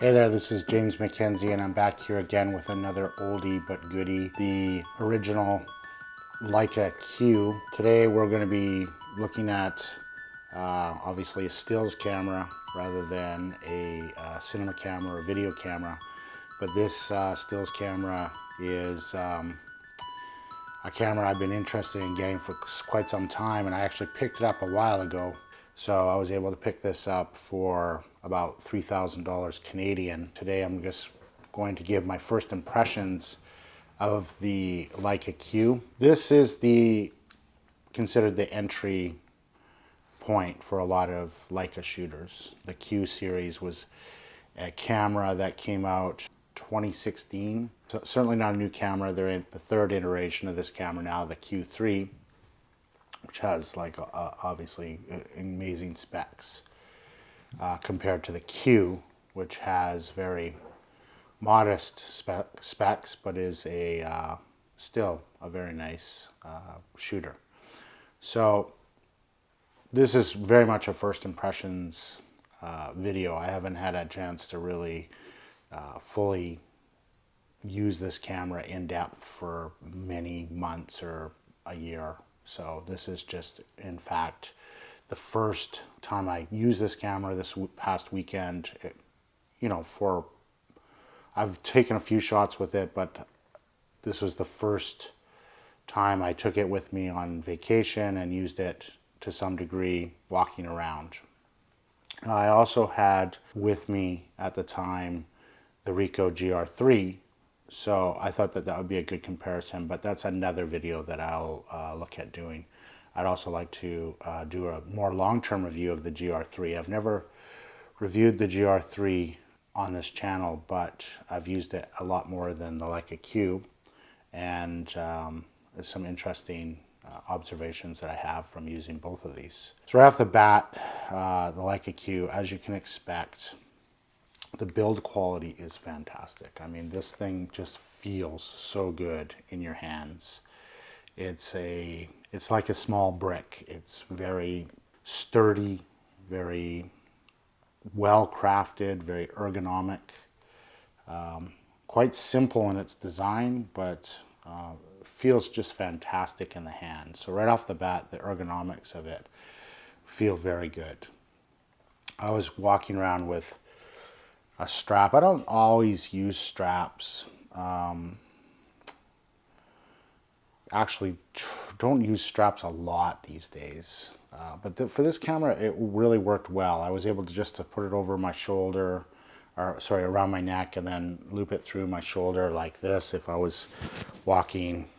Hey there, this is James McKenzie and I'm back here again with another oldie but goodie, the original Leica Q. Today we're going to be looking at obviously a stills camera rather than a cinema camera or video camera. But this stills camera is a camera I've been interested in getting for quite some time, and I actually picked it up a while ago. So I was able to pick this up for about $3,000 Canadian. Today I'm just going to give my first impressions of the Leica Q. This is considered the entry point for a lot of Leica shooters. The Q Series was a camera that came out 2016. So certainly not a new camera. They're in the third iteration of this camera now, the Q3, which has obviously amazing specs compared to the Q, which has very modest specs, but is still a very nice shooter. So this is very much a first impressions video. I haven't had a chance to really fully use this camera in depth for many months or a year. So this is just, in fact, the first time I used this camera this past weekend. I've taken a few shots with it, but this was the first time I took it with me on vacation and used it to some degree walking around. I also had with me at the time the Ricoh GR3, so I thought that would be a good comparison, but that's another video that I'll look at doing. I'd also like to do a more long-term review of the GR3. I've never reviewed the GR3 on this channel, but I've used it a lot more than the Leica Q, and there's some interesting observations that I have from using both of these. So right off the bat, the Leica Q, as you can expect, the build quality is fantastic. I mean, this thing just feels so good in your hands. It's like a small brick. It's very sturdy, very well crafted, very ergonomic. Quite simple in its design, but feels just fantastic in the hand. So right off the bat, the ergonomics of it feel very good. I was walking around with a strap. I don't always use straps. Actually, don't use straps a lot these days. But for this camera, it really worked well. I was able to just put it over my shoulder, or sorry, around my neck, and then loop it through my shoulder like this if I was walking,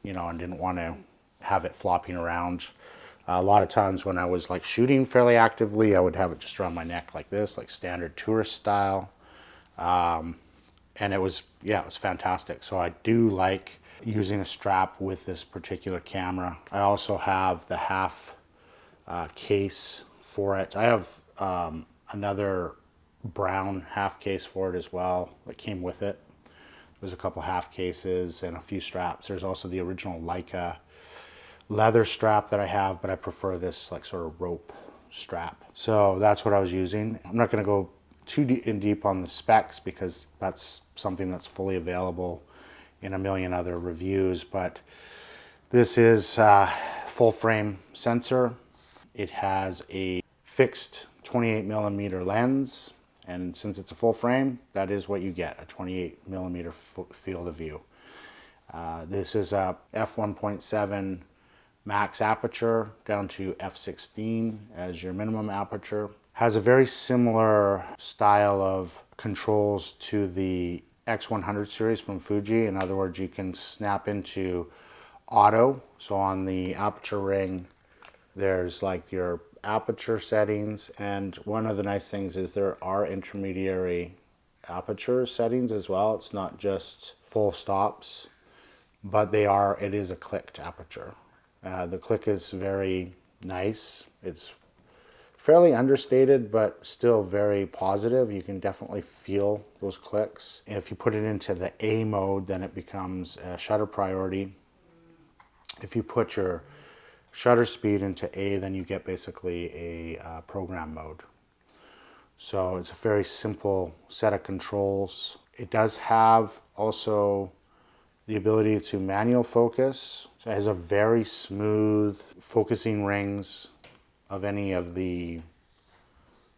and didn't want to have it flopping around. A lot of times when I was shooting fairly actively, I would have it just around my neck like this, like standard tourist style. And it was fantastic. So I do like using a strap with this particular camera. I also have the half case for it. I have another brown half case for it as well that came with it. There's a couple half cases and a few straps. There's also the original Leica leather strap that I have, but I prefer this sort of rope strap. So that's what I was using. I'm not going to go too deep on the specs because that's something that's fully available in a million other reviews, but this is a full frame sensor. It has a fixed 28mm lens, and since it's a full frame, that is what you get, a 28mm field of view. This is a f1.7 max aperture down to f16 as your minimum aperture. Has a very similar style of controls to the X100 series from Fuji. In other words, you can snap into auto. So on the aperture ring, there's your aperture settings, and one of the nice things is there are intermediary aperture settings as well. It's not just full stops, but it is a clicked aperture. The click is very nice. It's fairly understated, but still very positive. You can definitely feel those clicks. If you put it into the A mode, then it becomes a shutter priority. If you put your shutter speed into A, then you get basically a program mode. So it's a very simple set of controls. It does have also the ability to manual focus. So it has a very smooth focusing rings of any of the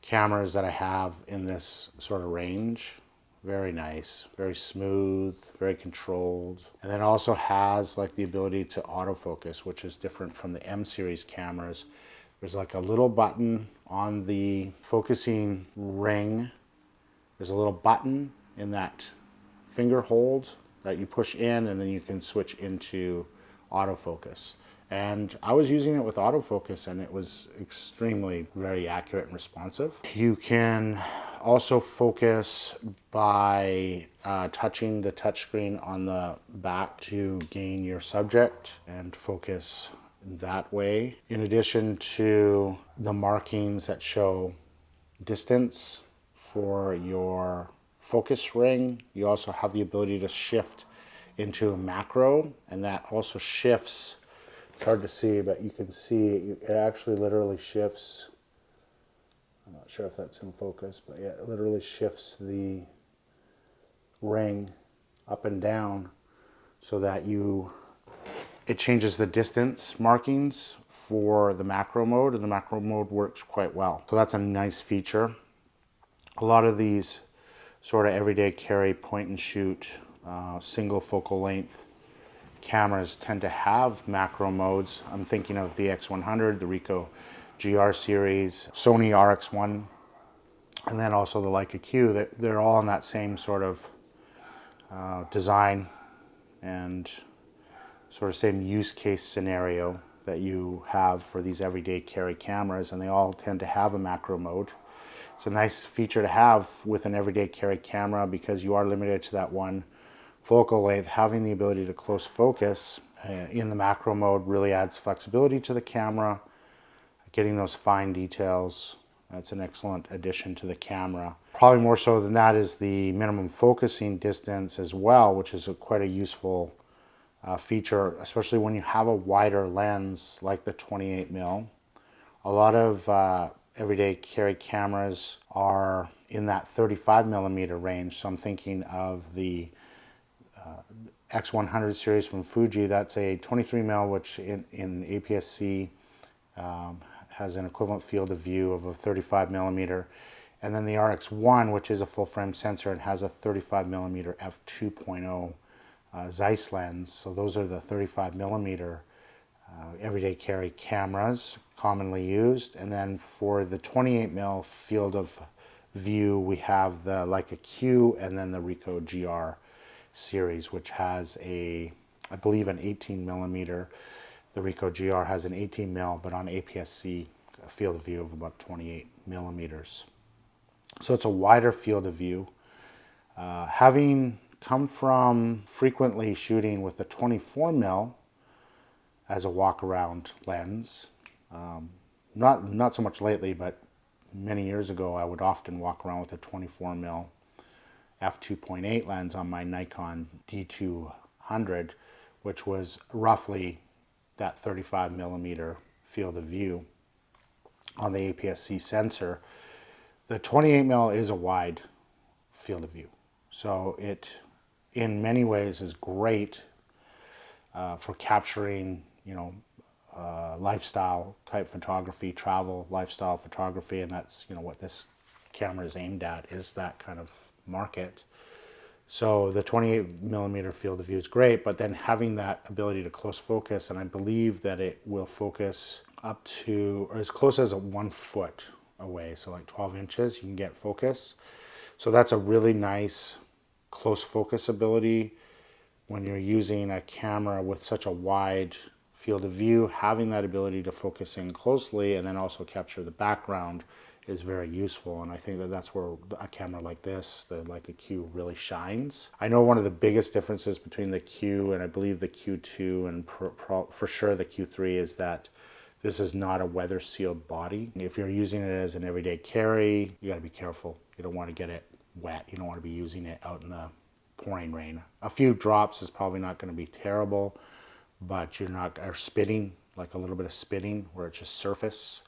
cameras that I have in this sort of range. Very nice, very smooth, very controlled. And then it also has like the ability to autofocus, which is different from the M series cameras. There's like a little button on the focusing ring. There's a little button in that finger hold that you push in, and then you can switch into autofocus. And I was using it with autofocus, and it was extremely very accurate and responsive. You can also focus by touching the touchscreen on the back to gain your subject and focus that way. In addition to the markings that show distance for your focus ring, you also have the ability to shift into a macro, and that also shifts. It's hard to see, but you can see it actually literally shifts. I'm not sure if that's in focus, but yeah, it literally shifts the ring up and down so that it changes the distance markings for the macro mode, and the macro mode works quite well. So that's a nice feature. A lot of these sort of everyday carry, point and shoot, single focal length cameras tend to have macro modes. I'm thinking of the X100, the Ricoh GR series, Sony RX1, and then also the Leica Q. They're all in that same sort of design and sort of same use case scenario that you have for these everyday carry cameras, and they all tend to have a macro mode. It's a nice feature to have with an everyday carry camera because you are limited to that one focal length. Having the ability to close focus in the macro mode really adds flexibility to the camera, getting those fine details. That's an excellent addition to the camera. Probably more so than that is the minimum focusing distance as well, which is quite a useful feature, especially when you have a wider lens like the 28mm. A lot of everyday carry cameras are in that 35mm range, so I'm thinking of the X100 series from Fuji. That's a 23mm, which in APS-C has an equivalent field of view of a 35mm. And then the RX1, which is a full frame sensor and has a 35mm f2.0 Zeiss lens. So those are the 35mm everyday carry cameras commonly used. And then for the 28mm field of view, we have the Leica Q and then the Ricoh GR series, which has I believe an 18mm. The Ricoh GR has an 18mm, but on APS-C, a field of view of about 28mm. So it's a wider field of view. Having come from frequently shooting with the 24mm as a walk-around lens, not so much lately, but many years ago, I would often walk around with a 24mm f2.8 lens on my Nikon D200, which was roughly that 35mm field of view on the APS-C sensor. The 28mm is a wide field of view, so it in many ways is great for capturing, lifestyle type photography, travel lifestyle photography, and that's what this camera is aimed at, is that kind of market. So the 28mm field of view is great, but then having that ability to close focus, and I believe that it will focus up to, or as close as 1 foot away, so like 12 inches, you can get focus. So that's a really nice close focus ability when you're using a camera with such a wide field of view. Having that ability to focus in closely and then also capture the background is very useful, and I think that that's where a camera like this, the Leica Q, really shines. I know one of the biggest differences between the Q and I believe the Q2 and for sure the Q3 is that this is not a weather sealed body. If you're using it as an everyday carry, you got to be careful. You don't want to get it wet. You don't want to be using it out in the pouring rain. A few drops is probably not going to be terrible, but you're not, or spitting, like a little bit of spitting where it's just surface,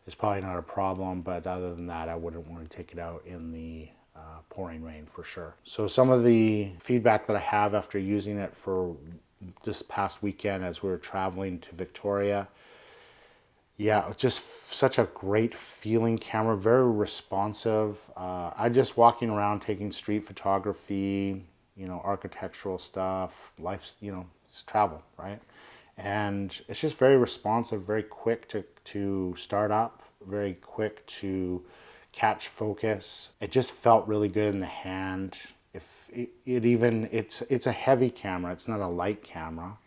is probably not a problem, but other than that, I wouldn't want to take it out in the pouring rain for sure. So some of the feedback that I have after using it for this past weekend as we were traveling to Victoria, yeah, it's just such a great feeling camera, very responsive. I just walking around taking street photography, you know, architectural stuff, life's, you know, it's travel, right? And it's just very responsive, very quick to start up, very quick to catch focus. It just felt really good in the hand. If it's a heavy camera, it's not a light camera.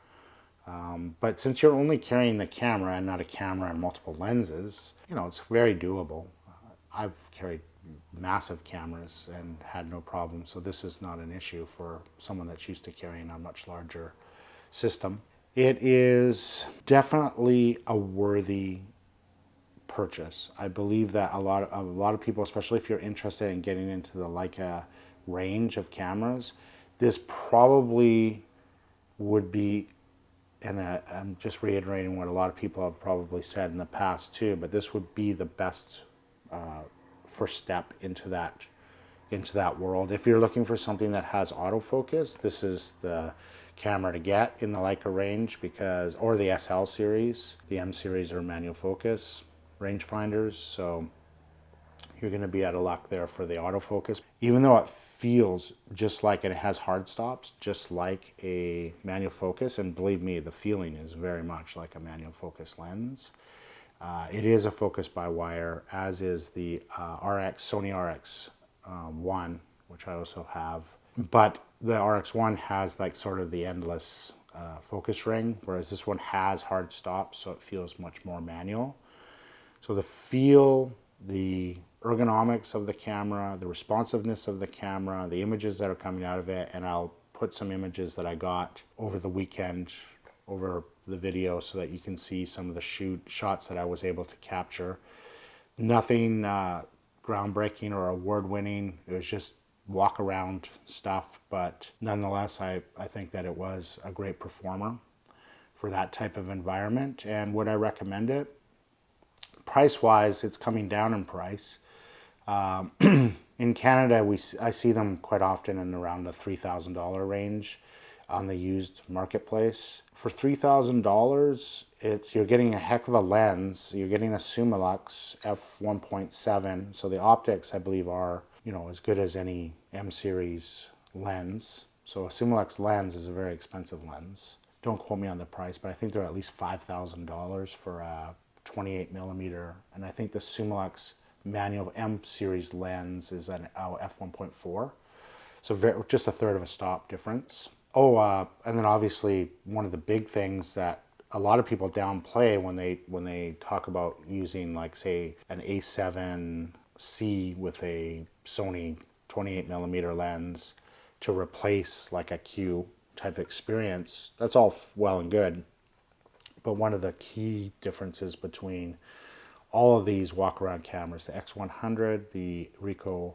But since you're only carrying the camera and not a camera and multiple lenses, you know, it's very doable. I've carried massive cameras and had no problem, so this is not an issue for someone that's used to carrying a much larger system. It is definitely a worthy purchase. I believe that a lot of people, especially if you're interested in getting into the Leica range of cameras, this probably would be, and I'm just reiterating what a lot of people have probably said in the past too, but this would be the best first step into that world. If you're looking for something that has autofocus, this is the camera to get in the Leica range, because, or the SL series. The M series are manual focus rangefinders, so you're going to be out of luck there for the autofocus. Even though it feels just like it has hard stops, just like a manual focus, and believe me, the feeling is very much like a manual focus lens. It is a focus by wire, as is the Sony RX 1, which I also have. But the RX1 has like sort of the endless focus ring, whereas this one has hard stops, so it feels much more manual. So the feel, the ergonomics of the camera, the responsiveness of the camera, the images that are coming out of it, and I'll put some images that I got over the weekend over the video so that you can see some of the shots that I was able to capture. Nothing groundbreaking or award-winning. It was just walk around stuff, but nonetheless, I think that it was a great performer for that type of environment. And would I recommend it? Price-wise, it's coming down in price. In Canada, I see them quite often in around the $3,000 range on the used marketplace. For $3,000, you're getting a heck of a lens. You're getting a Summilux f1.7. So the optics, I believe, are, you know, as good as any M series lens. So a Summilux lens is a very expensive lens. Don't quote me on the price, but I think they're at least $5,000 for a 28 millimeter, and I think the Summilux manual M series lens is an f1.4, so just a third of a stop difference. And then obviously one of the big things that a lot of people downplay when they talk about using, like, say, an A7C with a Sony 28 millimeter lens to replace like a Q type experience. That's all well and good. But one of the key differences between all of these walk-around cameras, the X100, the Ricoh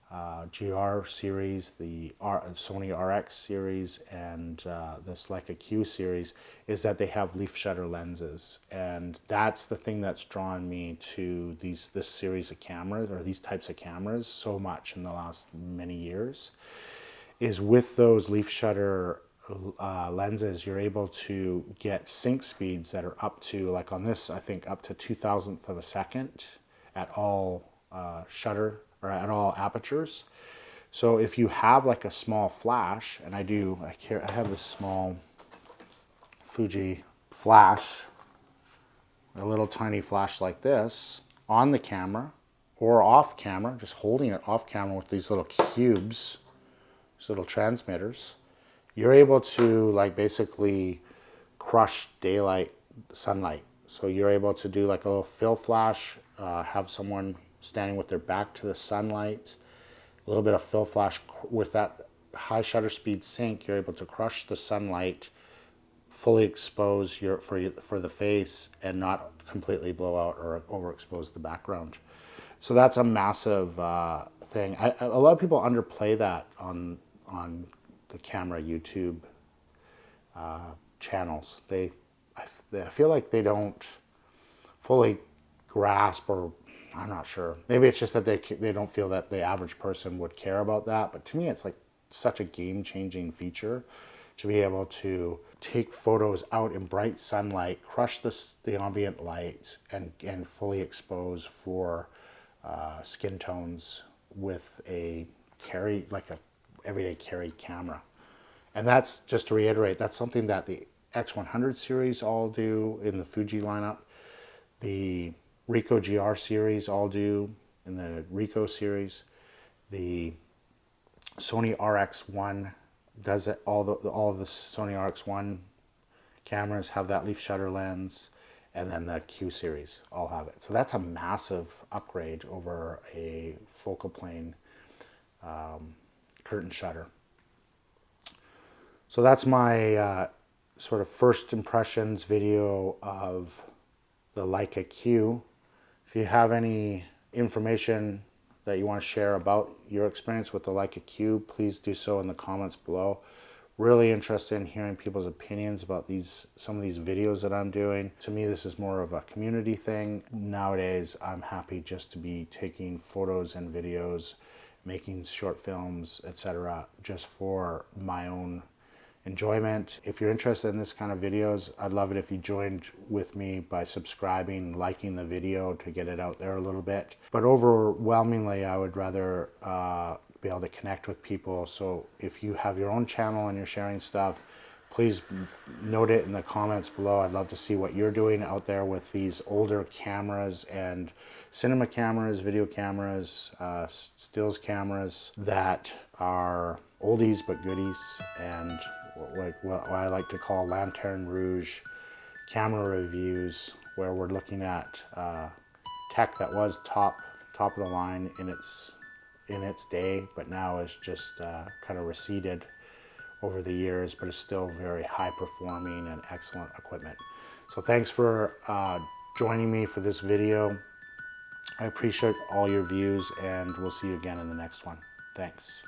GR series, the Sony RX series, and this Leica Q series, is that they have leaf shutter lenses. And that's the thing that's drawn me to this series of cameras, or these types of cameras, so much in the last many years, is with those leaf shutter lenses, you're able to get sync speeds that are up to, like on this, I think up to 2,000th of a second at all shutter, or at all apertures. So if you have like a small flash, and I have this small Fuji flash, a little tiny flash like this, on the camera or off camera, just holding it off camera with these little cubes, these little transmitters, you're able to, like, basically crush daylight sunlight. So you're able to do like a little fill flash, have someone standing with their back to the sunlight, a little bit of fill flash with that high shutter speed sync. You're able to crush the sunlight, fully expose for the face, and not completely blow out or overexpose the background. So that's a massive thing. A lot of people underplay that on the camera YouTube channels. I feel like they don't fully grasp, or I'm not sure. Maybe it's just that they don't feel that the average person would care about that. But to me, it's like such a game-changing feature to be able to take photos out in bright sunlight, crush the ambient light, and fully expose for skin tones with a everyday carry camera. And that's, just to reiterate, that's something that the X100 series all do in the Fuji lineup. The Ricoh GR series all do in the Ricoh series. The Sony RX1 does it. All the Sony RX1 cameras have that leaf shutter lens, and then the Q series all have it. So that's a massive upgrade over a focal plane curtain shutter. So that's my sort of first impressions video of the Leica Q. If you have any information that you want to share about your experience with the Leica Q, please do so in the comments below. Really interested in hearing people's opinions about some of these videos that I'm doing. To me, this is more of a community thing. Nowadays, I'm happy just to be taking photos and videos, making short films, etc., just for my own enjoyment. If you're interested in this kind of videos, I'd love it if you joined with me by subscribing, liking the video to get it out there a little bit. But overwhelmingly, I would rather be able to connect with people. So if you have your own channel and you're sharing stuff, please note it in the comments below. I'd love to see what you're doing out there with these older cameras and cinema cameras, video cameras, stills cameras that are oldies but goodies, and like what I like to call Lanterne Rouge camera reviews, where we're looking at tech that was top of the line in its day, but now is just kind of receded over the years, but is still very high performing and excellent equipment. So thanks for joining me for this video. I appreciate all your views, and we'll see you again in the next one. Thanks.